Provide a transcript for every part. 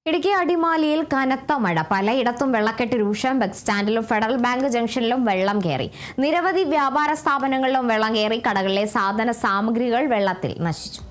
ഇടുക്കി അടിമാലിയിൽ കനത്ത മഴ, പലയിടത്തും വെള്ളക്കെട്ട് രൂക്ഷം. ബസ് സ്റ്റാൻഡിലും ഫെഡറൽ ബാങ്ക് ജംഗ്ഷനിലും വെള്ളം കയറി. നിരവധി വ്യാപാര സ്ഥാപനങ്ങളിലും വെള്ളം കയറി. കടകളിലെ സാധന സാമഗ്രികൾ വെള്ളത്തിൽ നശിച്ചു.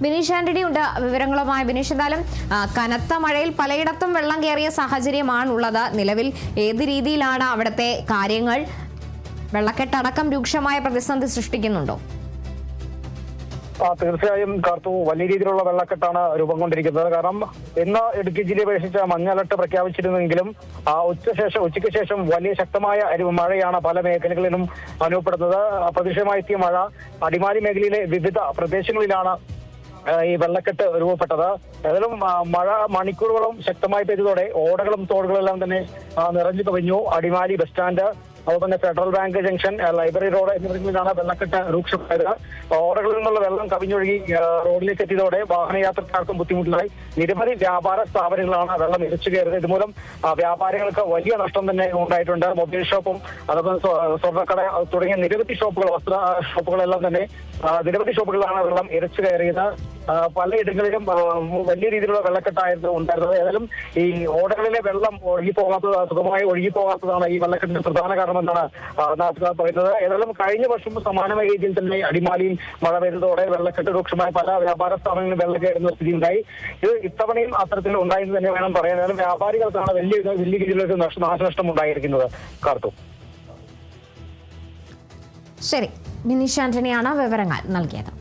ബിനീഷ് ആന്റണി ഉണ്ട് വിവരങ്ങളുമായി. ബിനീഷ്, എന്തായാലും കനത്ത മഴയിൽ പലയിടത്തും വെള്ളം കയറിയ സാഹചര്യമാണുള്ളത്. നിലവിൽ ഏത് രീതിയിലാണ് അവിടുത്തെ കാര്യങ്ങൾ? വെള്ളക്കെട്ടടക്കം രൂക്ഷമായ പ്രതിസന്ധി സൃഷ്ടിക്കുന്നുണ്ടോ? തീർച്ചയായും കാർത്തു, വലിയ രീതിയിലുള്ള വെള്ളക്കെട്ടാണ് രൂപം കൊണ്ടിരിക്കുന്നത്. കാരണം ഇന്ന് ഇടുക്കി ജില്ലയെ അപേക്ഷിച്ച് മഞ്ഞ അലർട്ട് പ്രഖ്യാപിച്ചിരുന്നെങ്കിലും ഉച്ചയ്ക്ക് ശേഷം വലിയ ശക്തമായ മഴയാണ് പല മേഖലകളിലും അനുഭവപ്പെടുന്നത്. അപ്രതീക്ഷിതമായി എത്തിയ മഴ അടിമാലി മേഖലയിലെ വിവിധ പ്രദേശങ്ങളിലാണ് ഈ വെള്ളക്കെട്ട് രൂപപ്പെട്ടത്. ഏതായാലും മഴ മണിക്കൂറുകളും ശക്തമായി പെയ്തതോടെ ഓടകളും തോടുകളെല്ലാം തന്നെ നിറഞ്ഞു കവിഞ്ഞു. അടിമാലി ബസ് സ്റ്റാൻഡ്, അതുപോലെ തന്നെ federal bank junction, library road എന്നിവിടങ്ങളിലാണ് വെള്ളക്കെട്ട് രൂക്ഷമായത്. ഓടകളിൽ നിന്നുള്ള വെള്ളം കവിഞ്ഞൊഴുകി റോഡിലേക്ക് എത്തിയതോടെ വാഹനയാത്രക്കാർക്കും ബുദ്ധിമുട്ടിലായി. നിരവധി വ്യാപാര സ്ഥാപനങ്ങളാണ് വെള്ളം ഇരച്ചു കയറിയത്. ഇതുമൂലം വ്യാപാരികൾക്ക് വലിയ നഷ്ടം തന്നെ ഉണ്ടായിട്ടുണ്ട്. മൊബൈൽ ഷോപ്പും അതുപോലെ സ്വർണ്ണക്കട തുടങ്ങിയ നിരവധി ഷോപ്പുകൾ, വസ്ത്ര ഷോപ്പുകളെല്ലാം തന്നെ നിരവധി ഷോപ്പുകളിലാണ് വെള്ളം ഇരച്ചു കയറിയത്. പലയിടങ്ങളിലും വലിയ രീതിയിലുള്ള വെള്ളക്കെട്ടായിരുന്നു ഉണ്ടായിരുന്നത്. ഏതായാലും ഈ ഓടകളിലെ വെള്ളം സുഖമായി ഒഴുകിപ്പോകാത്തതാണ് ഈ വെള്ളക്കെട്ടിന്റെ പ്രധാന കാരണമെന്നാണ് നാട്ടുകാർ പറയുന്നത്. ഏതായാലും കഴിഞ്ഞ വർഷം സമാനമായ രീതിയിൽ തന്നെ അടിമാലിയിൽ മഴ പെയ്തതോടെ വെള്ളക്കെട്ട് രൂക്ഷമായ പല വ്യാപാര സ്ഥാപനങ്ങളിലും വെള്ളം കയറുന്ന സ്ഥിതി ഉണ്ടായി. ഇത് ഇത്തവണയും അത്തരത്തിൽ ഉണ്ടായെന്ന് തന്നെ വേണം പറയാൻ. ഏതായാലും വ്യാപാരികൾക്കാണ് വലിയ രീതിയിലൊരു നാശനഷ്ടം ഉണ്ടായിരിക്കുന്നത്. കാർത്തു, ശരി, ബിനീഷ് ആന്റണിയാണ് വിവരങ്ങൾ നൽകിയത്.